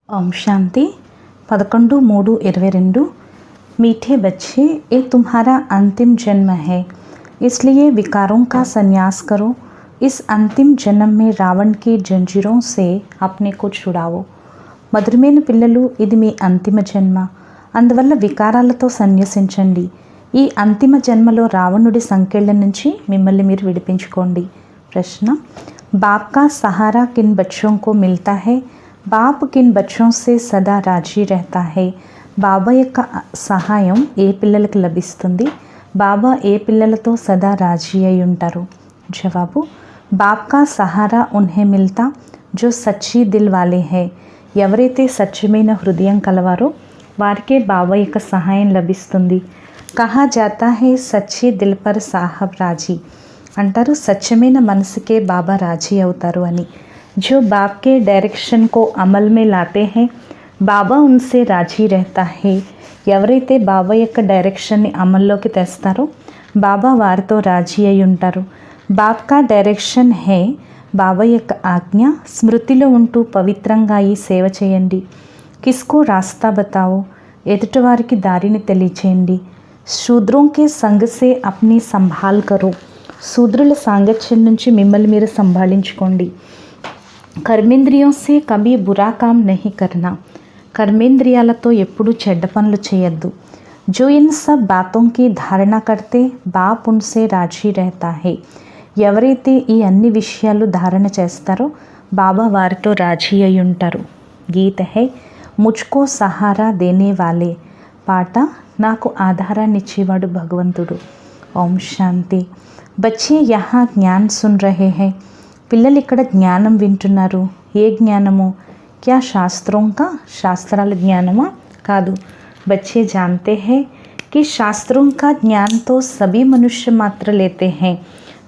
ओम शांति 11/3/22। मीठे बच्चे, ये तुम्हारा अंतिम जन्म है, इसलिए विकारों का संन्यास करो। इस अंतिम जन्म में రావణ్ की जंजीरों से अपने को छुड़ाओ। మధురమైన పిల్లలు, ఇది మీ అంతిమ జన్మ, అందువల్ల వికారాలతో సన్యసించండి. ఈ అంతిమ జన్మలో రావణుడి సంకెళ్ళ నుంచి మిమ్మల్ని మీరు విడిపించుకోండి. ప్రశ్న: बाप का सहारा किन बच्चों को मिलता है? బాప్ కిన్ బచ్చోं से సదా రాజీ रहता है. బాబా యొక్క సహాయం ఏ పిల్లలకు లభిస్తుంది? బాబా ఏ పిల్లలతో సదా రాజీ అయి ఉంటారు? జవాబు: బాప్ కా సహారా ఉన్హే మిల్తా జో సచ్చీ దిల్ వాలే హై. ఎవరైతే సత్యమైన హృదయం కలవారో వారికే బాబా యొక్క సహాయం లభిస్తుంది. కహా జాతా హై సచ్చీ దిల్ పర్ సాహబ్ రాజీ అంటారు, సత్యమైన మనసుకే బాబా రాజీ అవుతారు అని. जो बाप के डायरेक्शन को अमल में लाते हैं, బాబా उनसे రాజీ रहता है. ఎవరైతే బాబా యొక్క డైరెక్షన్ని అమల్లోకి తెస్తారో బాబా వారితో రాజీ అయి ఉంటారు. బాప్ కా డైరెక్షన్ హే, బాబా యొక్క ఆజ్ఞ స్మృతిలో ఉంటూ పవిత్రంగా ఈ సేవ చేయండి. కిస్కో రాస్తా బతావో, ఎదుటివారికి దారిని తెలియచేయండి. శూద్రోं के संग से अपनी संभाल करो, శూద్రుల సాంగత్యం నుంచి మిమ్మల్ని మీరు సంభాళించుకోండి. కర్మేంద్రియం సే కభీ బురా కామ్ నహీ కర్నా, కర్మేంద్రియాలతో ఎప్పుడూ చెడ్డ పనులు చేయొద్దు. జో ఇన్ సబ్ బాతోం కి ధారణ కర్తే బాప్ ఉన్సే రాజీ रहता है. ఎవరైతే ఈ అన్ని విషయాలు ధారణ చేస్తారో బాబా వారితో రాజీ అయి ఉంటారు. గీత హై ముజ్కో సహారా దేనే వాలే, పాట నాకు ఆధారాన్ని ఇచ్చేవాడు భగవంతుడు. ఓం శాంతి. బచ్చే యహా జ్ఞాన్ సున్ రహే హై. పిల్లలు ఇక్కడ జ్ఞానం వింటున్నారు. ఏ జ్ఞానము? క్యా శాస్త్రోं का, శాస్త్రాల జ్ఞానమా? కాదు. बच्चे जानते हैं कि శాస్త్రోं का ज्ञान तो सभी मनुष्य मात्र लेते हैं.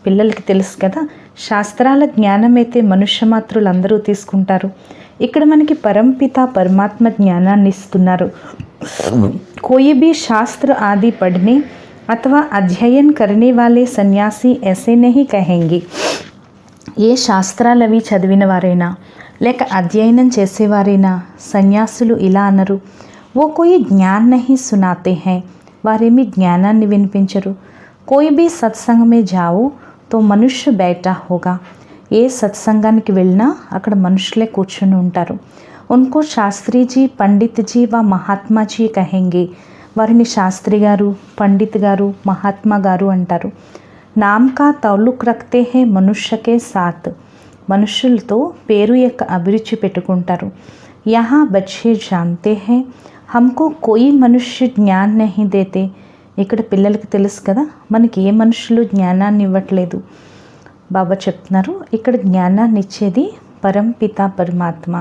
పిల్లలకి తెలుసు కదా, శాస్త్రాల జ్ఞానం అయితే మనుష్య మాత్రులు అందరూ తీసుకుంటారు. ఇక్కడ మనకి పరంపిత పరమాత్మ జ్ఞానాన్ని ఇస్తున్నారు. कोई भी शास्त्र आदि पढ़ने अथवा अध्ययन करने वाले सन्यासी ऐसे नहीं कहेंगे. ఏ శాస్త్రాలు అవి చదివిన వారైనా లేక అధ్యయనం చేసేవారైనా సన్యాసులు ఇలా అనరు. ఓ కోయి జ్ఞాన్ నహీ సునాతే హై, వారేమి జ్ఞానాన్ని వినిపించరు. కోయి భీ సత్సంగ మే జాओ తో మనుష్య బైఠా హోగా. ఏ సత్సంగానికి వెళ్ళినా అక్కడ మనుషులే కూర్చుని ఉంటారు. ఉన్కో శాస్త్రీజీ పండిత్జీ వా మహాత్మాజీ కహెంగే. వారిని శాస్త్రి గారు, పండిత్ గారు, మహాత్మా గారు అంటారు. నామ్ కా తౌలుక్ రఖతే హే మనుష్యకే సాత్, మనుషులతో పేరు యొక్క అభిరుచి పెట్టుకుంటారు. యహా బచ్చే జాన్తే హే హమ్కో కోయి మనుష్య జ్ఞాన్ నహీ దేతే. ఇక్కడ పిల్లలకి తెలుసు కదా, మనకి ఏ మనుషులు జ్ఞానాన్ని ఇవ్వట్లేదు. బాబా చెప్తున్నారు, ఇక్కడ జ్ఞానాన్ని ఇచ్చేది పరంపిత పరమాత్మ.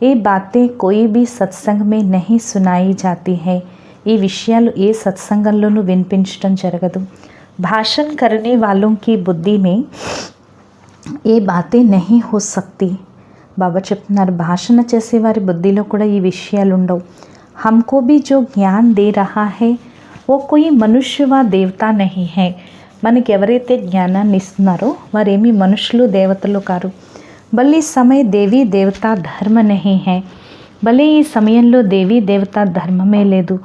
ఏ బాతే కోయి భీ సత్సంగ్ మే నహీ సునాయి జాతి హై. ఈ విషయాలు ఏ సత్సంగంలోనూ వినిపించడం జరగదు. भाषण करने वालों की बुद्धि में ఏ బాతే నహీ హో సక్తి. బాబా చెప్తున్నారు, భాషణ చేసేవారి బుద్ధిలో కూడా ఈ విషయాలు ఉండవు. హమ్కో భీ జో జ్ఞాన్ దే రహా హై ఓ కోయి మనుష్య వా దేవతా నహీ హై. మనకి ఎవరైతే జ్ఞానాన్ని ఇస్తున్నారో వారేమీ మనుషులు దేవతలు కారు. భలే సమయ దేవీ దేవతా ధర్మ నహీ హై, భలే ఈ సమయంలో దేవీ దేవతా ధర్మమే లేదు.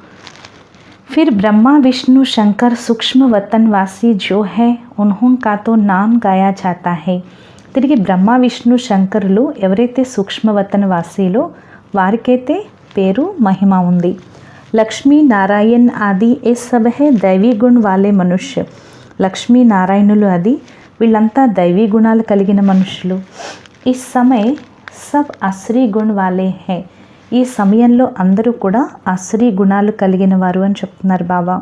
फिर ब्रह्मा विष्णु शंकर सूक्ष्म वतनवासी जो है उन्हों का तो नाम गाया जाता है. తిరిగి బ్రహ్మ విష్ణు శంకరులు ఎవరైతే సూక్ష్మ వతనవాసీలో వారికైతే పేరు మహిమ ఉంది. లక్ష్మీ నారాయణ్ ఆది ఏ సబ్ హే దైవీ గుణ్ వాలే మనుష్య. లక్ష్మీ నారాయణులు అది వీళ్ళంతా దైవీ గుణాలు కలిగిన మనుషులు. ఈ సమయ సబ్ అశ్రీ గుణ్ వాలే హే. ఈ సమయంలో అందరూ కూడా అశ్రీ గుణాలు కలిగిన వారు అని చెప్తున్నారు బాబా.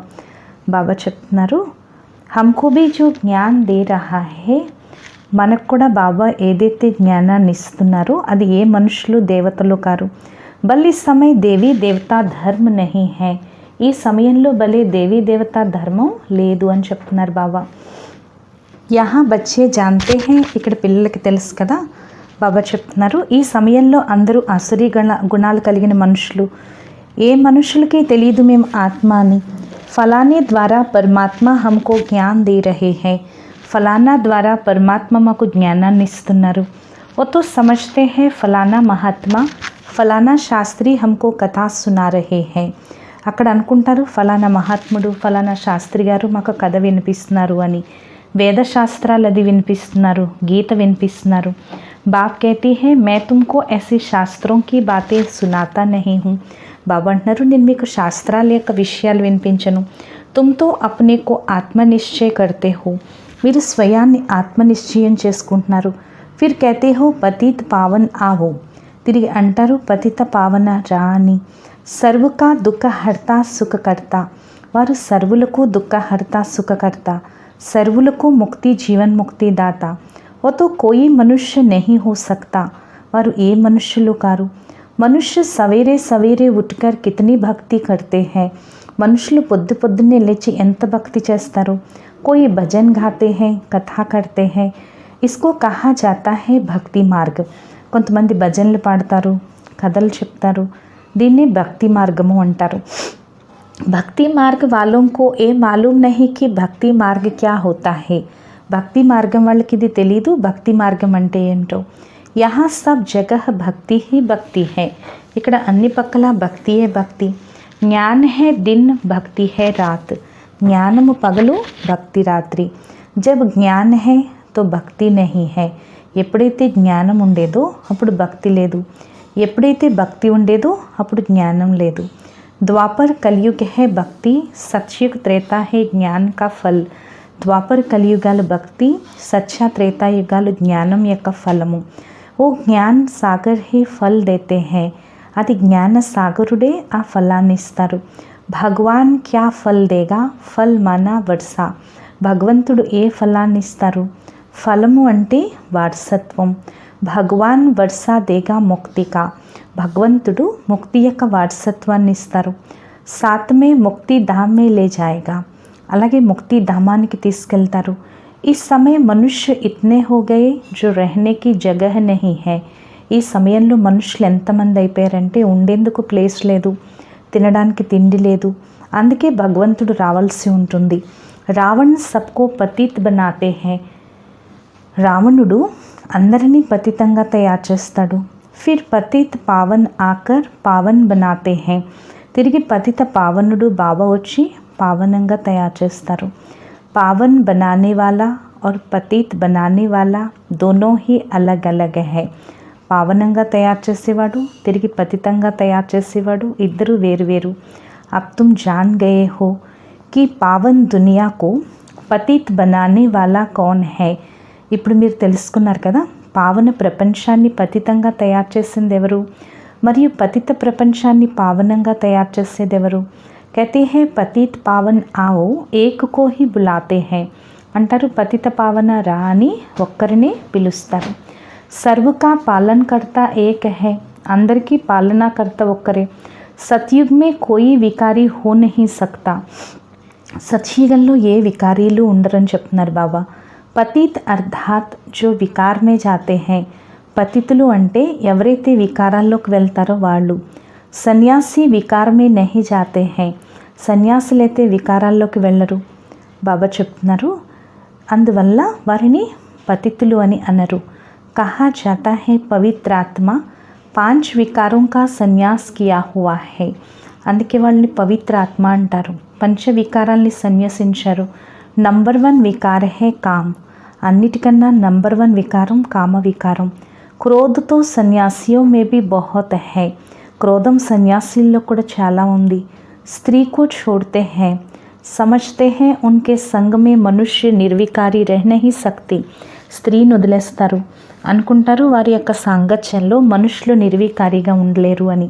బాబా చెప్తున్నారు, హమ్కో భీ జో జ్ఞాన్ దే రహా హే, మనకు కూడా బాబా ఏదైతే జ్ఞానాన్ని ఇస్తున్నారో అది ఏ మనుషులు దేవతలు కారు. బల్ ఈ సమయ దేవీ దేవతా ధర్మ నహీ హై. ఈ సమయంలో భలే దేవీ దేవతా ధర్మం లేదు అని చెప్తున్నారు బాబా. యహా బచ్చే జాన్తే హై, ఇక్కడ పిల్లలకి తెలుసు కదా. బాబా చెప్తున్నారు, ఈ సమయంలో అందరూ అసురీ గుణాలు కలిగిన మనుషులు. ఏ మనుషులకి తెలియదు మేము ఆత్మ అని. ఫలానే ద్వారా పరమాత్మ హమ్కో జ్ఞాన్ దే రహే హై. ఫలానా ద్వారా పరమాత్మ మాకు జ్ఞానాన్ని ఇస్తున్నారు. वो तो समझते हैं फलाना महात्मा ఫలానా శాస్త్రి హమ్కో కథా సునా రహే హై. అక్కడ అనుకుంటారు ఫలానా మహాత్ముడు ఫలానా శాస్త్రి గారు మాకు కథ వినిపిస్తున్నారు అని. వేదశాస్త్రాలు అది వినిపిస్తున్నారు, గీత వినిపిస్తున్నారు. బాప్ कहती है मैं तुमको ऐसे शास्त्रों की बातें सुनाता नहीं हूँ. బాబా అంటున్నారు నేను మీకు శాస్త్రాల యొక్క విషయాలు వినిపించను. తుమ్తో అప్నే కో ఆత్మనిశ్చయ కర్తే హో. మీరు స్వయాన్ని ఆత్మనిశ్చయం చేసుకుంటున్నారు. ఫిర్ कहते हो పతిత్ పావన్ ఆవో. తిరిగి అంటారు పతిత పావన రా అని. సర్వకా దుఃఖహర్త సుఖకర్త. వారు సర్వులకు దుఃఖహర్త సుఖకర్త, సర్వులకు ముక్తి జీవన్ ముక్తి దాత. वो तो कोई मनुष्य नहीं हो सकता. వారు ఏ మనుష్యులు కారు. మనుష్య సవేరే సవేరే ఉట్కర్ కితనీ భక్తి కర్తే హై. మనుషులు పొద్దు పొద్దున్నే లేచి ఎంత భక్తి చేస్తారు. कोई भजन गाते हैं, कथा करते हैं. इसको कहा जाता है భక్తి మార్గ్. కొంతమంది భజనలు పాడతారు, కథలు చెప్తారు. దీన్ని భక్తి మార్గము అంటారు. భక్తి మార్గ్ वालों को ये मालूम नहीं कि भक्ति मार्ग क्या होता है. భక్తి మార్గం వాళ్ళకి ఇది తెలీదు భక్తి మార్గం అంటే ఏంటో. యహా సబ్ జగహ్ భక్తి హీ భక్తి హై. ఇక్కడ అన్ని పక్కల భక్తియే భక్తి. జ్ఞాన్ హై దిన్ భక్తి హై రాత్. జ్ఞానము పగలు భక్తి రాత్రి. జబ్ జ్ఞాన్ హై తో భక్తి నహీ హై. ఎప్పుడైతే జ్ఞానం ఉండేదో అప్పుడు భక్తి లేదు, ఎప్పుడైతే భక్తి ఉండేదో అప్పుడు జ్ఞానం లేదు. ద్వాపర్ కలియుగ హై భక్తి, సత్యుగ్ త్రేతా హై జ్ఞాన్ కా ఫల్. ద్వాపర్ కలియుగాలు భక్తి, సత్య త్రేతాయుగాలు జ్ఞానం యొక్క ఫలము. ఓ జ్ఞాన్ సాగర్ హే ఫల్ దేతే హై. అది జ్ఞాన సాగరుడే ఆ ఫలాన్ని ఇస్తారు. భగవాన్ క్యా ఫల్ దేగా, ఫల్ మానా వర్షా. భగవంతుడు ఏ ఫలాన్ని ఇస్తారు. ఫలము అంటే వారసత్వం. భగవాన్ వర్షా దేగా ముక్తికా. భగవంతుడు ముక్తి యొక్క వారసత్వాన్ని ఇస్తారు. సాత్మే ముక్తి ధామే లే జాయేగా. అలాగే ముక్తి ధామానికి తీసుకెళ్తారు. ఈ సమయం మనుష్య ఇట్నే హో గయే జో రహనేకి జగహ నహీ హై. ఈ సమయంలో మనుషులు ఎంతమంది అయిపోయారంటే ఉండేందుకు ప్లేస్ లేదు, తినడానికి తిండి లేదు. అందుకే భగవంతుడు రావాల్సి ఉంటుంది. రావణ్ సబ్కో పతిత్ బనాతే హై. రావణుడు అందరినీ పతితంగా తయారు చేస్తాడు. Phir పతిత్ Pavan ochre Pavan బనాతే high. తిరిగి పతిత పావనుడు బాబా వచ్చి పావనంగా తయారు చేస్తారు. పావన్ బనానే వాలా और పతిత్ బనానే వాలా దోనో హీ అలగ్ అలగ్ హై. పావనంగా తయారు చేసేవాడు, తిరిగి పతితంగా తయారు చేసేవాడు ఇద్దరు వేరువేరు. అబ్ తుమ్ జాన్ గయే హో కి పావన్ దునియాకు పతిత్ బనానే వాలా కౌన్ హై. ఇప్పుడు మీరు తెలుసుకున్నారు కదా పావన ప్రపంచాన్ని పతితంగా తయారు చేసింది ఎవరు, మరియు పతిత ప్రపంచాన్ని పావనంగా తయారు చేసేది ఎవరు. कहते हैं పతిత్ పావన్ आओ ఏక్ కో హీ బులాతే హై. అంటారు పతిత పావన రా అని ఒక్కరినే పిలుస్తారు. సర్వకా పాలనకర్త ఏక్ హై. అందరికీ పాలనాకర్త ఒక్కరే. సత్యుగ్ మే కోయి వికారి హో నహీ సక్తా. సత్యుగంలో ఏ వికారీలు ఉండరని చెప్తున్నారు బాబా. పతిత్ అర్థాత్ జో వికార్ మే జాతే హై. పతితులు అంటే ఎవరైతే వికారాల్లోకి వెళ్తారో వాళ్ళు. సన్యాసి వికార్ మే నహీ జాతే హై. సన్యాసులైతే వికారాల్లోకి వెళ్ళరు. బాబా చెప్తున్నారు అందువల్ల వారిని పతితులు అని అనరు. కహా జాతా హై పవిత్రాత్మ 5 వికారోं का సన్యాస్ కియా హువా హై. అందుకే వాళ్ళని పవిత్ర ఆత్మ అంటారు. 5 వికారాల్ని సన్యసించారు. నంబర్ 1 వికార హై కామ్. అన్నిటికన్నా నంబర్ 1 వికారం కామ వికారం. క్రోధతో సన్యాసియో మే బి బహుత్ హై. క్రోధం సన్యాసిల్లో కూడా చాలా ఉంది. స్త్రీ को छोड़ते हैं, समझते हैं उनके संग में मनुष्य निर्विकारी रह नहीं सकती. స్త్రీని వదిలేస్తారు, అనుకుంటారు వారి యొక్క సాంగత్యంలో మనుషులు నిర్వికారిగా ఉండలేరు అని.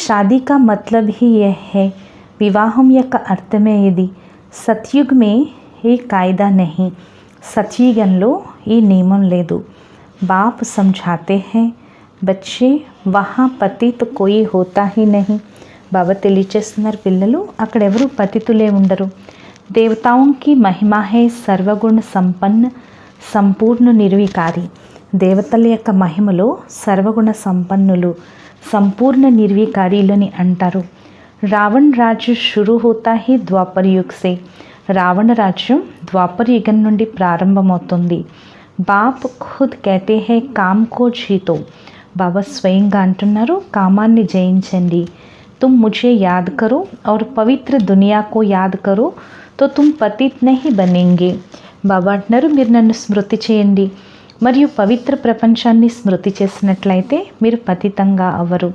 షాదీ కా మతలబ్ హీ యే హై. వివాహం యొక్క అర్థమే ఇది. సత్యుగ్ మే ఏ కాయిదా నహీ. సత్యుగంలో ఈ నియమం లేదు. బాప్ సమझाते हैं బచ్చే వహా పతిత్ కోయి హోతా హీ నహీ. బాబా తెలియచేస్తున్నారు పిల్లలు అక్కడ ఎవరు పతితులే ఉండరు. దేవతాంకి మహిమా హై సర్వగుణ సంపన్న సంపూర్ణ నిర్వికారి. దేవతల యొక్క మహిమలో సర్వగుణ సంపన్నులు సంపూర్ణ నిర్వికారీలని అంటారు. రావణ్ రాజ్య షురు హోతా హీ ద్వాపర్ యుగ్ సే. రావణ రాజ్యం ద్వాపర యుగం నుండి ప్రారంభమవుతుంది. బాప్ ఖుద్ कहते हैं काम को जीतो. బాబా స్వయంగా అంటున్నారు, కామాన్ని జయించండి. तुम मुझे याद करो और पवित्र दुनिया को याद करो तो तुम पतित नहीं बनेंगे. బాబా అంటున్నారు, మీరు నన్ను స్మృతి చేయండి మరియు పవిత్ర ప్రపంచాన్ని స్మృతి చేసినట్లయితే మీరు పతితంగా అవ్వరు.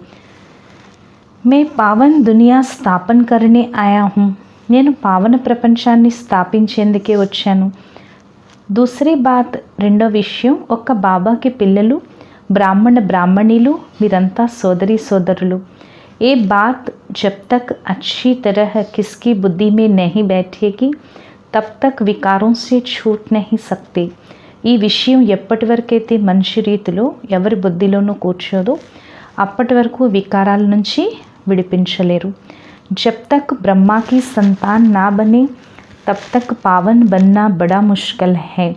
మే పావన్ దునియా స్థాపన కరనే ఆయా హూం. నేను పావన ప్రపంచాన్ని స్థాపించేందుకే వచ్చాను. దూసరీ బాత్, రెండో విషయం, ఒక్క బాబాకి పిల్లలు, బ్రాహ్మణ బ్రాహ్మణీలు మీరంతా సోదరి సోదరులు. ఏ బాత్ జబ్ తక్ అచ్చి తరహ కిస్కి బుద్ధి మే నహీ బైఠేగి తబ్ తక్ వికారోం సే ఛూట్ నహీ సక్తే. ఈ విషయం ఎప్పటి వరకైతే మనిషి రీతిలో ఎవరి బుద్ధిలోనూ కూర్చోదో అప్పటి వరకు వికారాల నుంచి విడిపించలేరు. జబ్ తక్ బ్రహ్మాకి సంతాన్ నా బనే తబ్ తక్ పావన్ బన్నా బడా ముష్కల్ హై.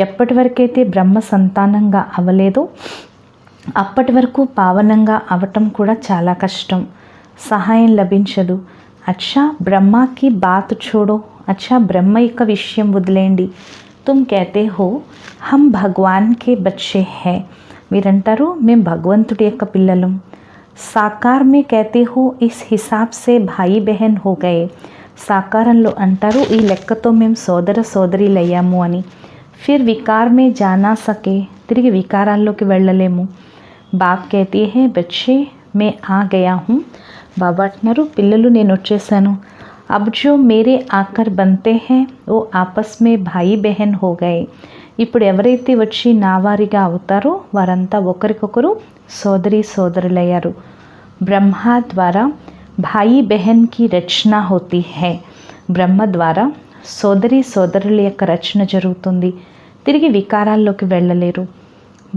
ఎప్పటి వరకైతే బ్రహ్మ సంతానంగా అవ్వలేదో అప్పటి వరకు పావనంగా అవటం కూడా చాలా కష్టం, సహాయం లభించదు. అచ్చా బ్రహ్మాకి బాత్ చూడో, అచ్చా బ్రహ్మ యొక్క విషయం వదిలేండి. తుమ్ कहते हो हम भगवान के बच्चे हैं. మీరంటారు మేము భగవంతుడి యొక్క పిల్లలం. సాకార్ మే कहते हो इस हिसाब से भाई बहन हो गए. సాకారంలో అంటారు ఈ లెక్కతో మేము సోదర సోదరీలయ్యాము అని. ఫిర్ వికార్ మే జానా సకే, తిరిగి వికారాల్లోకి వెళ్ళలేము. బాప్ कहती है बच्चे मैं आ गया हूँ. బాబా అంటున్నారు, పిల్లలు నేను వచ్చేసాను. अब जो मेरे आकर बनते हैं वो आपस में भाई बहन हो गए. ఇప్పుడు ఎవరైతే వచ్చి నా వారిగా అవుతారో వారంతా ఒకరికొకరు సోదరి సోదరులయ్యారు. బ్రహ్మ ద్వారా భాయి బెహన్ కి రచన హోతీ హై. బ్రహ్మ ద్వారా సోదరి సోదరుల యొక్క రచన జరుగుతుంది. తిరిగి వికారాల్లోకి వెళ్ళలేరు.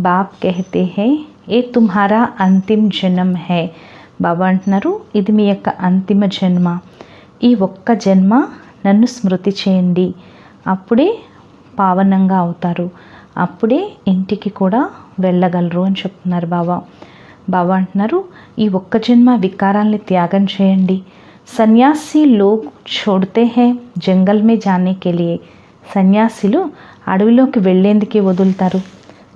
బాప్ कहते हैं ఏ తుమ్హారా అంతిమ జన్మ హై. బాబా అంటున్నారు, ఇది మీ యొక్క అంతిమ జన్మ. ఈ ఒక్క జన్మ నన్ను స్మృతి చేయండి, అప్పుడే పావనంగా అవుతారు, అప్పుడే ఇంటికి కూడా వెళ్ళగలరు అని చెప్తున్నారు బాబా. బాబా అంటున్నారు, ఈ ఒక్క జన్మ వికారాల్ని త్యాగం చేయండి. సన్యాసి లోగ్ छोड़ते हैं జంగల్ మే జానే కే లియే. సన్యాసిలు అడవిలోకి వెళ్ళేందుకే వదులుతారు.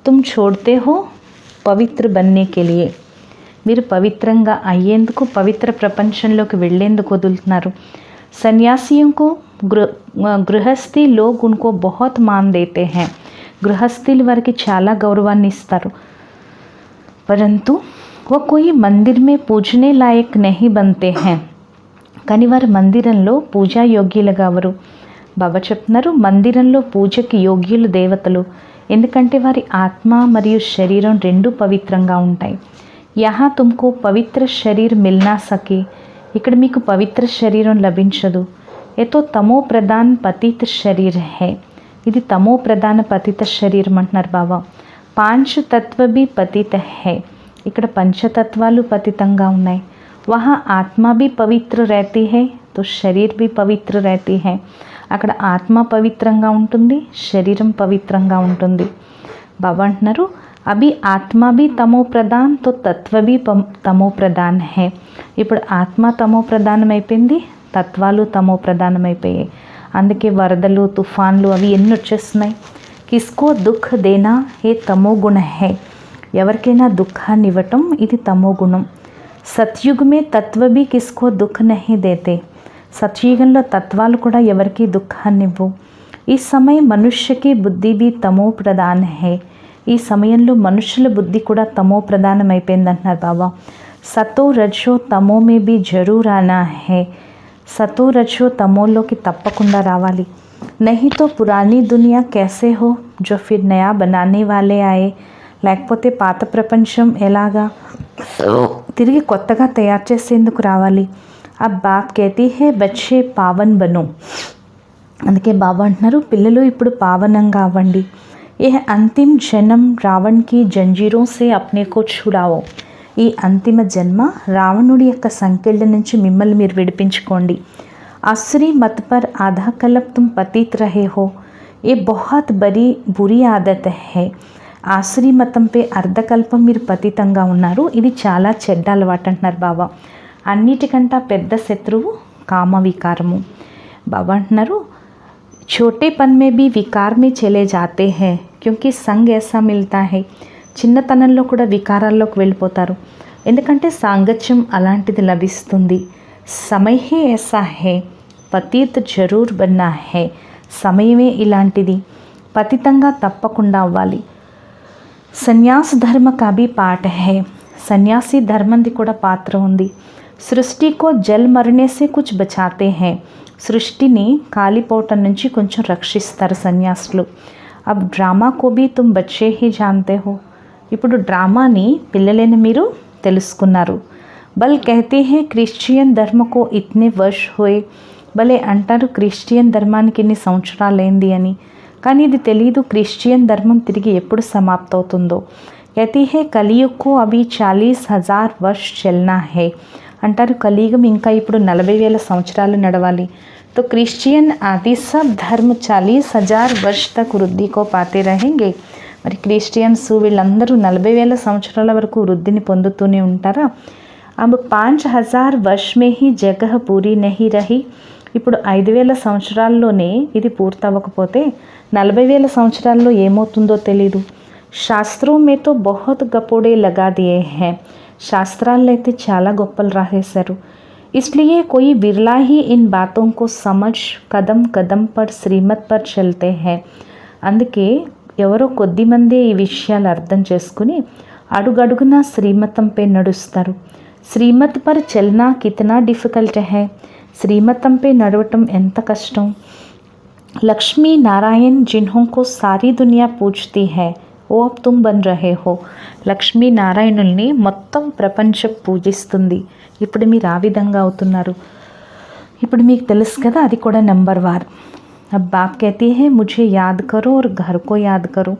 తుమ్ छोड़ते हो పవిత్ర బన్నే కే లియే. మీరు పవిత్రంగా అయ్యేందుకు, పవిత్ర ప్రపంచంలోకి వెళ్ళేందుకు వదులుతున్నారు. సన్యాసిयों को గృహస్థి లోగ్ ఉनको बहुत मान देते हैं. గృహస్థులు వారికి చాలా గౌరవాన్ని ఇస్తారు. परंतु वो कोई मंदिर में पूजने लायक नहीं बनते हैं. కానీ వారు మందిరంలో పూజా యోగ్యులుగా అవరు. బాబా చెప్తున్నారు, మందిరంలో పూజకి యోగ్యులు దేవతలు, ఎందుకంటే వారి ఆత్మ మరియు శరీరం రెండూ పవిత్రంగా ఉంటాయి. యహా తుమ్కో పవిత్ర శరీర్ మిల్నా సకే. ఇక్కడ మీకు పవిత్ర శరీరం లభించదు. ఏతో తమో ప్రధాన్ పతిత శరీర్ హై. ఇది తమో ప్రధాన పతిత శరీరం అంటున్నారు బాబా. పాంచ్ తత్వ భీ పతిత హై. ఇక్కడ పంచతత్వాలు పతితంగా ఉన్నాయి. వహా ఆత్మ భీ పవిత్ర रहती है तो शरीर भी पवित्र रहती है. అక్కడ ఆత్మ పవిత్రంగా ఉంటుంది, శరీరం పవిత్రంగా ఉంటుంది. బాబా అంటున్నారు, అభి ఆత్మ భీ తమో ప్రధాన్ తో తత్వ భీ తమో ప్రధాన్ హై. ఇప్పుడు ఆత్మ తమో ప్రధానం అయిపోయింది, తత్వాలు తమో ప్రధానం అయిపోయాయి. అందుకే వరదలు, తుఫాన్లు అవి ఎన్ని వచ్చేస్తున్నాయి. కిస్కో దుఃఖ దేనా ఏ తమో గుణ హై. ఎవరికైనా దుఃఖాన్ని ఇవ్వటం ఇది తమో గుణం. సత్యుగ్ మే తత్వ భీ కిస్కో దుఃఖ నహీ దేతే. సత్యుగంలో తత్వాలు కూడా ఎవరికి దుఃఖాన్ని ఇవ్వు. ఈ సమయం మనుష్యకి బుద్ధి భీ తమో ప్రధాన్ హై. ఈ సమయంలో మనుషుల బుద్ధి కూడా తమో ప్రధానం అయిపోయింది అంటున్నారు బాబా. సతో రజో తమో మే భీ జరూర్ ఆనా హై. సతో రజో తమోలోకి తప్పకుండా రావాలి. నహీ తో పురానీ దునియా कैसे हो जो फिर नया बनाने वाले आए. లేకపోతే పాత ప్రపంచం ఎలాగా తిరిగి కొత్తగా తయారు చేసేందుకు రావాలి. अब बाप कहती है बच्चे पावन बनो. అందుకే బాబా అంటున్నారు, పిల్లలు ఇప్పుడు పావనంగా అవ్వండి. ఏ అంతిమ జన్మ రావణ్ కి జంజీరోं से अपने को छुड़ाओ. ఈ అంతిమ జన్మ రావణుడి యొక్క సంకెళ్ళ నుంచి మిమ్మల్ని మీరు విడిపించుకోండి. आसुरी मत पर आधा कल्प तुम पतित रहे हो. ये बहुत बड़ी बुरी आदत है. ఆసురీ మతంపై అర్ధకల్పం మీరు పతితంగా ఉన్నారు. ఇది చాలా చెడ్డ అలవాటు అంటున్నారు బాబా. అన్నిటికంటే పెద్ద శత్రువు కామ వికారము. బాబా అంటున్నారు, छोटे पन में भी विकार में चले जाते हैं क्योंकि संग ऐसा मिलता है. చిన్నతనంలో కూడా వికారాల్లోకి వెళ్ళిపోతారు. ఎందుకంటే సాంగత్యం అలాంటిది లభిస్తుంది. సమయ్ హే ఐసా హే, పతీత్ జరూర్ బన్నా హే. సమయమే ఇలాంటిది, పతితంగా తప్పకుండా అవ్వాలి. సన్యాస్ ధర్మ కా భీ పాఠ హే, సన్యాసి ధర్మంది కూడా పాత్ర ఉంది. సృష్టి కో జల్ మరణే సే కుచ్ బచాతే హే, సృష్టిని కాలిపోవటం నుంచి కొంచెం రక్షిస్తారు సన్యాసులు. అబ్ drama co Bhi Tum బచ్చే he జాన్తే హో, ఇప్పుడు డ్రామాని పిల్లలైన మీరు తెలుసుకున్నారు. బల్ కహతే హే క్రిస్టియన్ ధర్మకో ఇత్నే వర్ష్ హోయే, భలే అంటారు క్రిస్టియన్ ధర్మానికి ఇన్ని సంవత్సరాలైంది అని, కానీ ఇది తెలీదు క్రిస్టియన్ ధర్మం తిరిగి ఎప్పుడు సమాప్తవుతుందో. కహతే హే కలియుగ్కో అభి 40,000 వర్ష్ చల్నా హే, అంటారు కలియుగం ఇంకా ఇప్పుడు 40,000 సంవత్సరాలు నడవాలి. तो क्रिश्चियन आदि सब धर्म 40,000 वर्ष तक वृद्धि को पाते रहेंगे. మరి క్రిస్టియన్స్ వీళ్ళందరూ 40,000 సంవత్సరాల వరకు వృద్ధిని పొందుతూనే ఉంటారా. अब 5,000 वर्ष में ही जगह पूरी नहीं रही, ఇప్పుడు 5,000 సంవత్సరాల్లోనే ఇది పూర్తవ్వకపోతే 40,000 సంవత్సరాల్లో ఏమవుతుందో తెలీదు. శాస్త్రం మే తో బహుత్ గపోడే లగా దియే హై, శాస్త్రాల్లో అయితే చాలా గొప్పలు రాసేశారు. इसलिए कोई बिरला ही इन बातों को समझ कदम कदम पर శ్రీమత్ पर चलते हैं. అందుకే ఎవరో కొద్ది మందే ఈ విషయాలు అర్థం చేసుకుని అడుగడుగున శ్రీమతంపై నడుస్తారు. శ్రీమత్ పర్ చల్నా కితనా డిఫికల్ట్ హై, శ్రీమతంపై నడవటం ఎంత కష్టం. లక్ష్మీ నారాయణ్ జిన్హోं को सारी दुनिया पूजती है वो अब तुम बन रहे हो, లక్ష్మీ నారాయణుల్ని మొత్తం ప్రపంచం పూజిస్తుంది, ఇప్పుడు మీరు ఆ విధంగా అవుతున్నారు. ఇప్పుడు మీకు తెలుసు కదా, అది కూడా నెంబర్ వార్. अब बाप कहती है मुझे याद करो और घर को याद करो.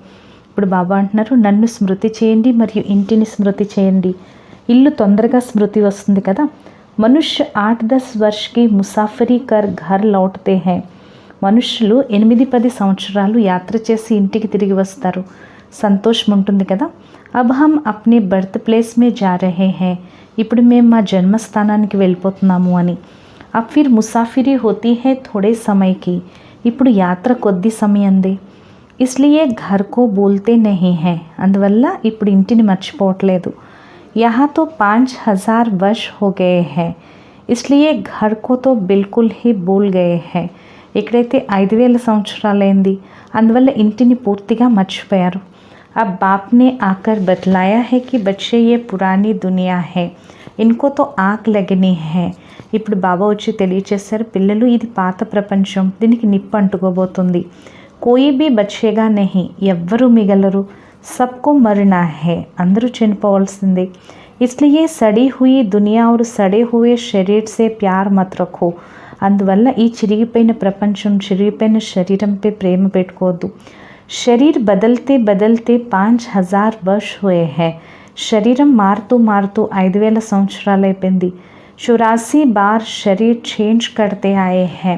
ఇప్పుడు బాబా అంటున్నారు నన్ను స్మృతి చేయండి మరియు ఇంటిని స్మృతి చేయండి. ఇల్లు తొందరగా స్మృతి వస్తుంది కదా. మనుష్య 8-10 वर्ष की ముసాఫరీ కర్ ఘర్ లౌట్తే హై, మనుష్యులు 8-10 సంవత్సరాలు యాత్ర చేసి ఇంటికి తిరిగి వస్తారు, సంతోషం ఉంటుంది కదా. అబ్ హమ్ అప్నే బర్త్ ప్లేస్ మే జా రహే హై, ఇప్పుడు మేము మా జన్మస్థానానికి వెళ్ళిపోతున్నాము అని. అబ్ ఫిర్ ముసాఫిరీ హోతీ హై థోడే సమయ్కి, ఇప్పుడు యాత్ర కొద్ది సమయందే. ఇస్లియే ఘర్ కో బోల్తే నహీ హై, అందువల్ల ఇప్పుడు ఇంటిని మర్చిపోవట్లేదు. యహా తో 5,000 वर्ष हो गए हैं, इसलिए घर को तो बिल्कुल ही भूल गए हैं. ఇక్కడైతే 5,000 సంవత్సరాలైంది, అందువల్ల ఇంటిని పూర్తిగా మర్చిపోయారు. अब बाप ने आकर बतलाया है कि बच्चे ये पुरानी दुनिया है, इनको तो आग लगनी है. ఇప్పుడు బాబా వచ్చి తెలియచేశారు పిల్లలు ఇది పాత ప్రపంచం, దీనికి నిప్పు అంటుకోబోతుంది. కోయి బీ బచ్చేగా నహి, ఎవ్వరూ మిగలరు. సబ్కో మరనా హే, అందరూ చనిపోవాల్సిందే. ఇస్లియే సడి హుయి దునియా और సడే హుయే శరీర్ సే ప్యార్ మత్ రఖో, అందువల్ల ఈ చిరిగిపోయిన ప్రపంచం చిరిగిపోయిన శరీరంపై ప్రేమ పెట్టుకోవద్దు. శరీర్ బదల్తే బదల్తే 5,000 वर्ष हुए हैं, శరీరం మారుతూ మారుతూ 5,000 సంవత్సరాలు అయిపోయింది. 84 बार शरीर చేంజ్ కడితే ఆయే హై,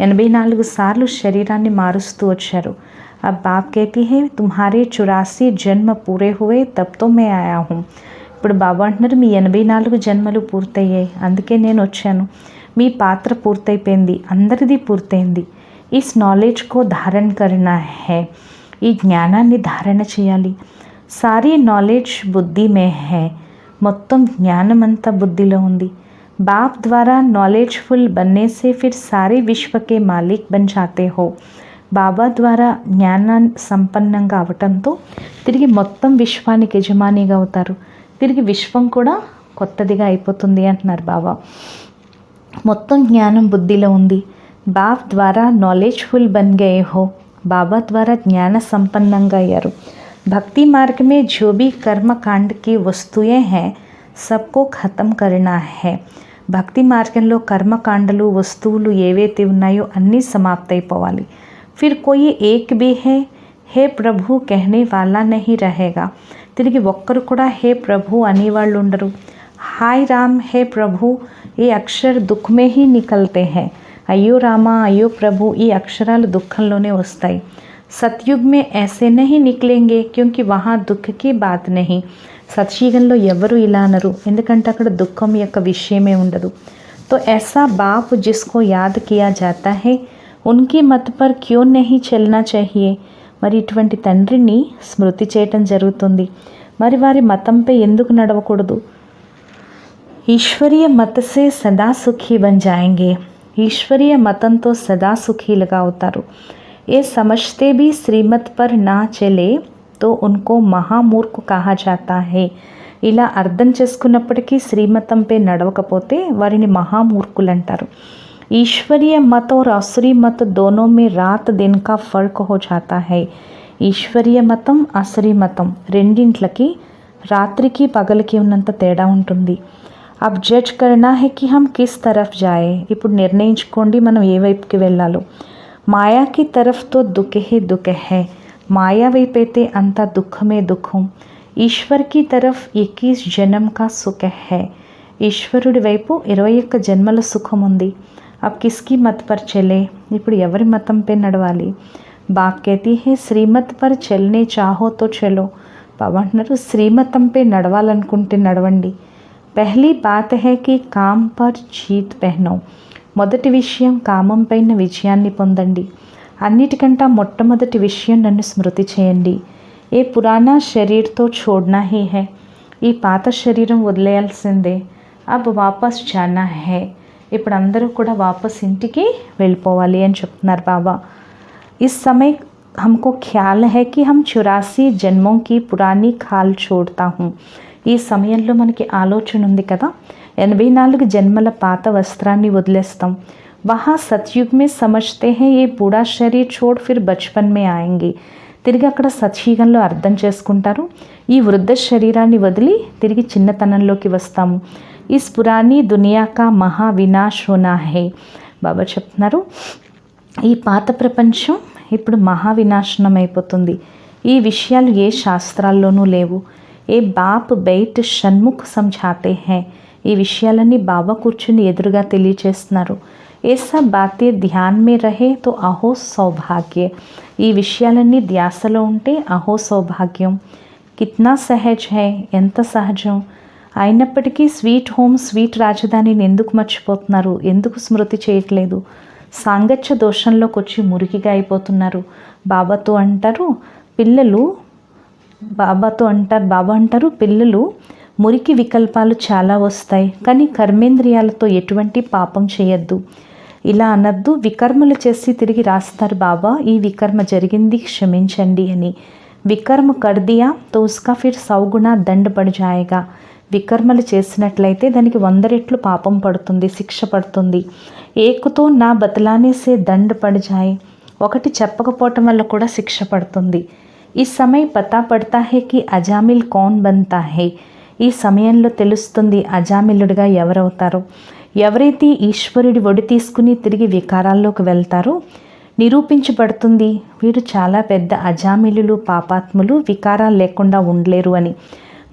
84 సార్లు శరీరాన్ని మారుస్తూ వచ్చారు. अब बाप कहती है तुम्हारे 84 जन्म पूरे हुए तब तो मैं आया हूँ. ఇప్పుడు బాబా అంటున్నారు మీ 84 జన్మలు పూర్తయ్యాయి, అందుకే నేను వచ్చాను. మీ పాత్ర పూర్తయిపోయింది, అందరిది పూర్తయింది. ఇస్ నాలెడ్జ్ కో ధారణ కర్నా హై, ఈ జ్ఞానాన్ని ధారణ చేయాలి. సారీ నాలెడ్జ్ బుద్ధి మే హై, మొత్తం జ్ఞానం అంతా బుద్ధిలో ఉంది. बाप द्वारा नॉलेजफुल बनने से फिर सारे विश्व के मालिक बन जाते हो. బాబా ద్వారా జ్ఞాన సంపన్నంగా అవటంతో తిరిగి మొత్తం విశ్వానికి యజమానిగా అవుతారు, తిరిగి విశ్వం కూడా కొత్తదిగా అయిపోతుంది అంటున్నారు బాబా. మొత్తం జ్ఞానం బుద్ధిలో ఉంది. బాప్ ద్వారా నాలెడ్జ్ఫుల్ బన్ గయే హో, బాబా ద్వారా జ్ఞాన సంపన్నంగా అయ్యారు. భక్తి మార్గ మే జో భీ కర్మకాండ్ కి వస్తుయే హై సబ్కో ఖతం కర్నా హై, భక్తి మార్గంలో కర్మకాండలు వస్తువులు ఏవైతే ఉన్నాయో అన్నీ సమాప్తైపోవాలి. फिर कोई एक भी है हे प्रभु कहने वाला नहीं रहेगा, తిరిగి ఒక్కరు కూడా హే ప్రభు అనేవాళ్ళు ఉండరు. హాయ్ రామ్ హే ప్రభు ఈ అక్షర్ దుఃఖ్ మే హీ నికల్తే హై, అయ్యో రామా అయ్యో ప్రభు ఈ అక్షరాలు దుఃఖంలోనే వస్తాయి. సత్యుగ్ మే ऐसे नहीं निकलेंगे क्योंकि वहाँ दुख की बात नहीं, సత్యుగంలో ఎవరు ఇలా అనరు, ఎందుకంటే అక్కడ దుఃఖం యొక్క విషయమే ఉండదు. तो ऐसा बाप जिसको याद किया जाता है उनकी मत पर क्यों नहीं चलना चाहिए, మరి ఇటువంటి తండ్రిని స్మృతి చేయటం జరుగుతుంది. మరి వారి మతంపై ఎందుకు నడవకూడదు? ఈశ్వరీయ మతసే సదా సుఖీ బన్ జాయేంగే. ఈశ్వరీయ మతంతో సదా సుఖీలుగా అవుతారు. ఏ సమझते भी श्रीमत पर ना चले तो उनको महामूर्ख कहा जाता है. ఇలా అర్థం చేసుకున్నప్పటికీ శ్రీమతంపై నడవకపోతే వారిని మహామూర్ఖులు అంటారు. ఈశ్వరీయ మత और असुरी मत दोनों में रात दिन का फर्क हो जाता है. ఈశ్వరీయ మతం అసురీ మతం రెండింట్లకి రాత్రికి పగలికి ఉన్నంత తేడా ఉంటుంది. అబ్ జడ్జ్ కర్నా హై కి హమ్ కిస్ తరఫ్ జాయే. ఇప్పుడు నిర్ణయించుకోండి మనం ఏ వైపుకి వెళ్ళాలో. మాయా కి తరఫ్ తో దుఃఖ హే దుఃఖ హై. మాయా వైపైతే అంతా దుఃఖమే దుఃఖం. ఈశ్వర్ కి తరఫ్ 21 జన్మ కా సుఖ హై. ఈశ్వరుడి వైపు 21 జన్మల సుఖం ఉంది. అబ్ కిస్కి మత్ పర్ చలే. ఇప్పుడు ఎవరి మతంపై నడవాలి? బాప్ कहती है శ్రీమత్ పర్ చల్నే చాహో తో చలో. బాబా అంటున్నారు శ్రీమతంపై నడవాలనుకుంటే నడవండి. పహలీ బాత్ హై కి కామ్ పర్ జీత్ పెహనో. మొదటి విషయం కామం పైన విజయాన్ని పొందండి. అన్నిటికంటే మొట్టమొదటి విషయం నన్ను స్మృతి చేయండి. ఏ పురాణా శరీర్తో छोड़ना ही है. ఈ పాత శరీరం వదిలేయాల్సిందే. అబ్ వాపస్ జానా హై. ఇప్పుడు అందరూ కూడా వాపస్ ఇంటికి వెళ్ళిపోవాలి అని చెప్తున్నారు బాబా. इस समय हमको ख्याल है कि हम 84 జన్మों की पुरानी खाल छोड़ता हूँ. ఈ సమయంలో మనకి ఆలోచన ఉంది కదా 84 జన్మల పాత వస్త్రాన్ని వదిలేస్తాం. वहाँ सतयुग में समझते हैं ये बूढ़ा शरीर छोड़ फिर बचपन में आएंगे. తిరిగి అక్కడ సత్యుగంలో అర్థం చేసుకుంటారు ఈ వృద్ధ శరీరాన్ని వదిలి తిరిగి చిన్నతనంలోకి వస్తాము. ఇస్ పురానీ దునియా కా మహా వినాశ్ హోనా హై. బాబా చెప్తున్నారు ఈ పాత ప్రపంచం ఇప్పుడు మహావినాశనం అయిపోతుంది. ఈ విషయాలు ఏ శాస్త్రాల్లోనూ లేవు. ఏ బాప్ బైట్ షణ్ముఖ్ సంఝాతే హై. ఈ విషయాలన్నీ బాబా కూర్చుని ఎదురుగా తెలియచేస్తున్నారు. ఏ సబ్ బాతే ధ్యాన్ మే రహే తో అహో సౌభాగ్య. ఈ విషయాలన్నీ ధ్యాసలో ఉంటే అహో సౌభాగ్యం. కిత్నా సహజ్ హై. ఎంత సహజం. అయినప్పటికీ స్వీట్ హోమ్ స్వీట్ రాజధానిని ఎందుకు మర్చిపోతున్నారు? ఎందుకు స్మృతి చేయట్లేదు? సాంగత్య దోషంలోకి వచ్చి మురికిగా అయిపోతున్నారు. బాబాతో అంటారు పిల్లలు మురికి వికల్పాలు చాలా వస్తాయి కానీ కర్మేంద్రియాలతో ఎటువంటి పాపం చేయొద్దు. ఇలా అనద్దు. వికర్మలు చేసి తిరిగి రాస్తారు బాబా ఈ వికర్మ జరిగింది క్షమించండి అని. వికర్మ కర్ దియా తో ఉస్కా ఫిర్ 100 గుణా దండ్ పడ్ జాయేగా. వికర్మలు చేసినట్లయితే దానికి 100 రెట్లు పాపం పడుతుంది, శిక్ష పడుతుంది. ఏకుతో నా బతలానే సే దండ్ పడ్ జాయే. ఒకటి చెప్పకపోవటం వల్ల కూడా శిక్ష పడుతుంది. ఈ సమయ పతా పడతా హే కి అజామిల్ కౌన్ బంతా హే. ఈ సమయంలో తెలుస్తుంది అజామిలుడిగా ఎవరవుతారో. ఎవరైతే ఈశ్వరుడి ఒడి తీసుకుని తిరిగి వికారాల్లోకి వెళ్తారో నిరూపించబడుతుంది వీరు చాలా పెద్ద అజామిలులు, పాపాత్ములు, వికారాలు లేకుండా ఉండలేరు అని.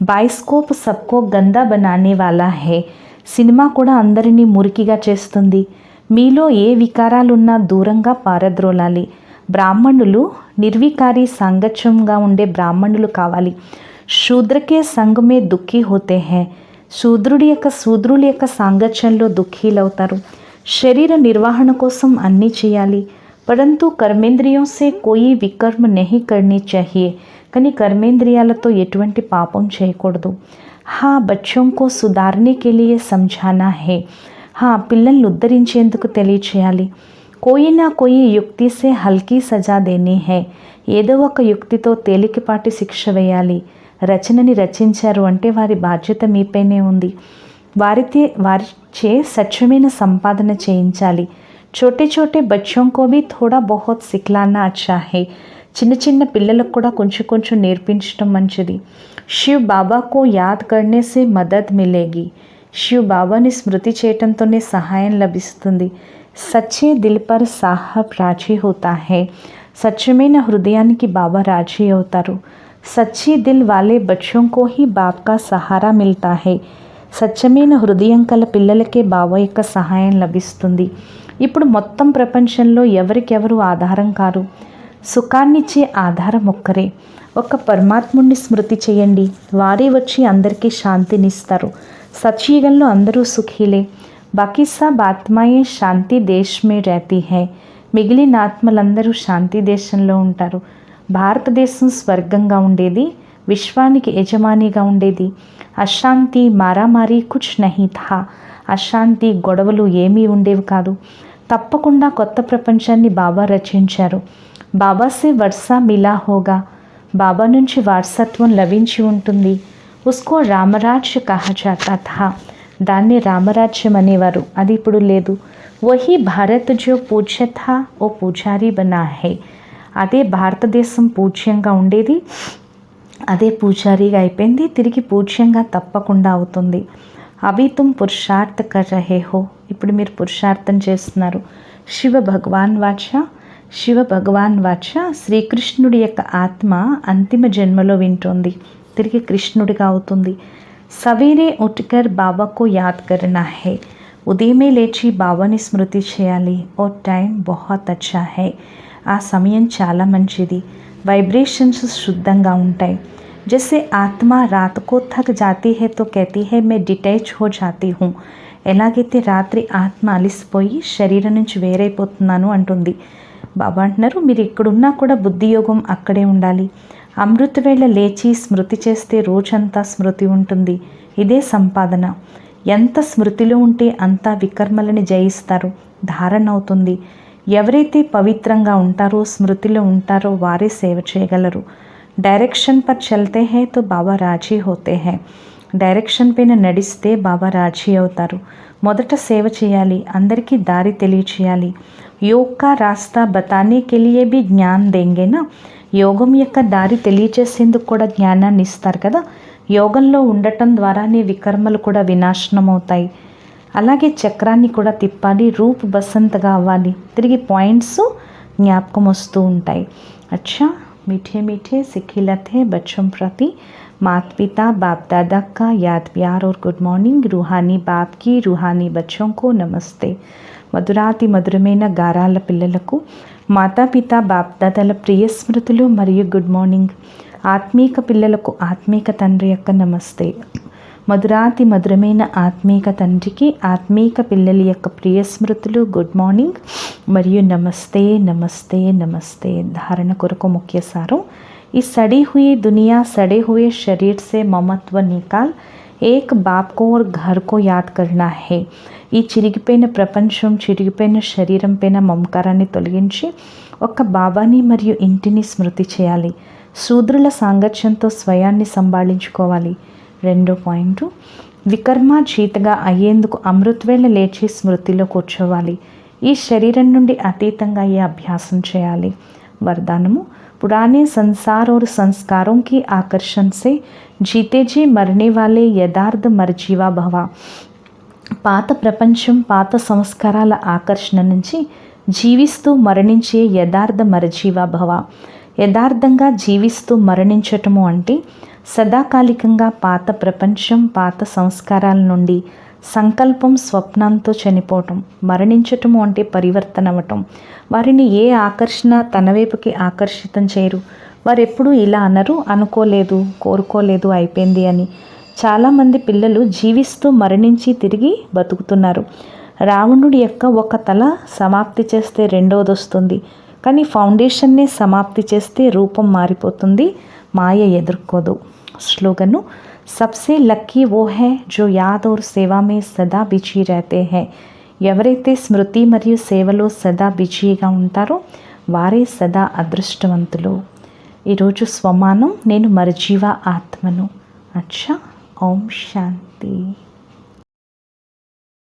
బాయిస్కోప్ సబ్కో గందా బనానే వాలా హే. సినిమా కూడా అందరినీ మురికిగా చేస్తుంది. మీలో ఏ వికారాలున్నా దూరంగా పారద్రోలాలి. బ్రాహ్మణులు నిర్వికారి సాంగత్యంగా ఉండే బ్రాహ్మణులు కావాలి. శూద్రకే సంగమే దుఃఖీ హోతే హై. శూద్రుల యొక్క సాంగత్యంలో దుఃఖీలవుతారు. శరీర నిర్వహణ కోసం అన్నీ చేయాలి. పరంతు కర్మేంద్రియం సే కోయి వికర్మ నహీ కర్నీ చాహియే. కానీ కర్మేంద్రియాలతో ఎటువంటి పాపం చేయకూడదు. హా బచ్చోం కో సుధార్నే కే లియే సమఝానా హై. పిల్లల్ని ఉద్ధరించేందుకు తెలియచేయాలి. కోయి నా కోయి యుక్తి సే హల్కీ సజా దేనీ హై. ఏదో ఒక యుక్తితో తేలికపాటి శిక్ష వేయాలి. రచనని రచించారు అంటే వారి బాధ్యత మీపైనే ఉంది. వారిచే సత్యమైన సంపాదన చేయించాలి. छोटे छोटे बच्चों को भी थोड़ा बहुत सिखलाना अच्छा है. చిన్న చిన్న పిల్లలకు కూడా కొంచెం నేర్పించడం మంచిది. శివ్ బాబాకు యాద్ కర్నే సే మదద్ మిలేగి. శివ్ బాబాని స్మృతి చేయటంతోనే సహాయం లభిస్తుంది. సచ్చే దిల్ పర్ సాహబ్ రాజీ హోతా హై. సత్యమైన హృదయానికి బాబా రాజీ అవుతారు. సచ్చీ దిల్ వాలే బచ్చోం కో హీ బాబ్ కా సహారా మిల్తా హై. సత్యమైన హృదయం కల పిల్లలకే బాబా యొక్క సహాయం లభిస్తుంది. ఇప్పుడు మొత్తం ప్రపంచంలో ఎవరికెవరు ఆధారం కారు. సుఖాన్నిచ్చే ఆధారం ఒక్కరే. ఒక పరమాత్ముడిని స్మృతి చేయండి. వారే వచ్చి అందరికీ శాంతినిస్తారు. సత్యుగంలో అందరూ సుఖీలే. బాకీ సబ్ ఆత్మాయే శాంతి దేశ్ మే రహతీ హై. మిగిలిన ఆత్మలందరూ శాంతి దేశంలో ఉంటారు. భారతదేశం స్వర్గంగా ఉండేది, విశ్వానికి యజమానిగా ఉండేది. అశాంతి మారామారి కుచ్ నహీ థా. అశాంతి గొడవలు ఏమీ ఉండేవి కాదు. తప్పకుండా కొత్త ప్రపంచాన్ని బాబా రచించారు. బాబాసే వర్షా మిలా హోగా. బాబా నుంచి వారసత్వం లభించి ఉంటుంది. ఉస్కో రామరాజ్య కహా జాతా థా. దాన్ని రామరాజ్యం అనేవారు, అది ఇప్పుడు లేదు. వహీ భారత్ జో పూజ్య థా ఓ పూజారి బనా హై. అదే భారతదేశం పూజ్యంగా ఉండేది, అదే పూజారిగా అయిపోయింది, తిరిగి పూజ్యంగా తప్పకుండా అవుతుంది. అవి తుమ్ పురుషార్థ కర్ రహే హో. ఇప్పుడు మీరు పురుషార్థం చేస్తున్నారు. శివ భగవాన్ వాచ, శివ భగవాన్ వాచ. శ్రీకృష్ణుడి యొక్క ఆత్మ అంతిమ జన్మలో వింటోంది, తిరిగి కృష్ణుడిగా అవుతుంది. సవేరే ఉఠకర్ బాబాకు యాద్ కర్నా హై. ఉదయమే లేచి బాబాని స్మృతి చేయాలి. ఓ టైం బహుత్ అచ్చా హై. ఆ సమయం చాలా మంచిది. వైబ్రేషన్స్ శుద్ధంగా ఉంటాయి. जैसे आत्मा रात को थक जाती है तो कहती है मैं डिटैच हो जाती हूँ. ఎలాగైతే రాత్రి ఆత్మ అలిసిపోయి శరీరం నుంచి వేరైపోతున్నాను అంటుంది. బాబా అంటున్నారు, మీరు ఎక్కడున్నా కూడా బుద్ధియోగం అక్కడే ఉండాలి. అమృత వేళ లేచి స్మృతి చేస్తే రోజంతా స్మృతి ఉంటుంది. ఇదే సంపాదన. ఎంత స్మృతిలో ఉంటే అంతా వికర్మలని జయిస్తారు, ధారణ అవుతుంది. ఎవరైతే పవిత్రంగా ఉంటారో, స్మృతిలో ఉంటారో వారే సేవ చేయగలరు. డైరెక్షన్ పర్ చల్తే హై తో బాబా రాజీ హోతే హై. డైరెక్షన్ పైన నడిస్తే బాబా రాజీ అవుతారు. మొదట సేవ చేయాలి, అందరికీ దారి తెలియచేయాలి. యోగ్ కా రాస్తా బతానే కే లియే భీ జ్ఞాన్ దేంగేనా. యోగం యొక్క దారి తెలియచేసేందుకు కూడా జ్ఞానాన్ని ఇస్తారు కదా. యోగంలో ఉండటం ద్వారానే వికర్మలు కూడా వినాశనం అవుతాయి. అలాగే చక్రాన్ని కూడా తిప్పాలి, రూప్ బసంతగా అవ్వాలి, తిరిగి పాయింట్స్ జ్ఞాపకం వస్తూ ఉంటాయి. అచ్చా, मीठे मीठे सिखिलत है बच्चों प्रति माता पिता बाप दादा का याद प्यार और गुड मॉर्निंग. रूहानी बाप की रूहानी बच्चों को नमस्ते. మధురాతి మధురమైన గారాల పిల్లలకు మాతాపిత బాప్దాదాల ప్రియ స్మృతులు మరియు గుడ్ మార్నింగ్. ఆత్మీక పిల్లలకు ఆత్మీక తండ్రి యొక్క నమస్తే. మధురాతి మధురమైన ఆత్మీక తండ్రికి ఆత్మీక పిల్లల యొక్క ప్రియ స్మృతులు, గుడ్ మార్నింగ్ మరియు నమస్తే నమస్తే నమస్తే. ధారణ కొరకు ముఖ్య సారం. ఈ సड़ी हुई दुनिया सड़े हुए शरीर से ममत्व निकाल एक बाप को और घर को याद करना है. ఈ చిరిగిపోయిన ప్రపంచం, చిరిగిపోయిన శరీరం పైన మమకారాన్ని తొలగించి ఒక బాబాని మరియు ఇంటిని స్మృతి చేయాలి. శూద్రుల సాంగత్యంతో స్వయాన్ని సంభాళించుకోవాలి. రెండో పాయింట్, వికర్మ జీతగా అయ్యేందుకు అమృతవేళ లేచి స్మృతిలో కూర్చోవాలి. ఈ శరీరం నుండి అతీతంగా అయ్యే అభ్యాసం చేయాలి. वरदानमु पुराने संसार और संस्कारों की आकर्षण से जीते जी मरने वाले यथार्थ मरजीवा भवा. పాత ప్రపంచం, పాత సంస్కారాల ఆకర్షణ నుంచి జీవిస్తూ మరణించే యథార్థ మరజీవా భవ. యథార్థంగా జీవిస్తూ మరణించటము అంటే సదాకాలికంగా పాత ప్రపంచం, పాత సంస్కారాల నుండి సంకల్పం, స్వప్నంతో చనిపోవటం. మరణించటము అంటే పరివర్తన అవ్వటం. వారిని ఏ ఆకర్షణ తన వైపుకి ఆకర్షితం చేయరు. వారు ఎప్పుడూ ఇలా అనరు, అనుకోలేదు, కోరుకోలేదు, అయిపోయింది అని. చాలామంది పిల్లలు జీవిస్తూ మరణించి తిరిగి బతుకుతున్నారు. రావణుడి యొక్క ఒక తల సమాప్తి చేస్తే రెండవది వస్తుంది, కానీ ఫౌండేషన్నే సమాప్తి చేస్తే రూపం మారిపోతుంది, మాయ ఎదుర్కోదు. స్లోగను, सबसे लक्की वो है जो याद और सेवा में सदा बिजी रहते हैं. ఎవరైతే స్మృతి మరియు సేవలో సదా బిజీగా ఉంటారో వారే సదా అదృష్టవంతులు. ఈరోజు స్వమానం, నేను మరజీవ ఆత్మను. అచ్చా, ఓం శాంతి.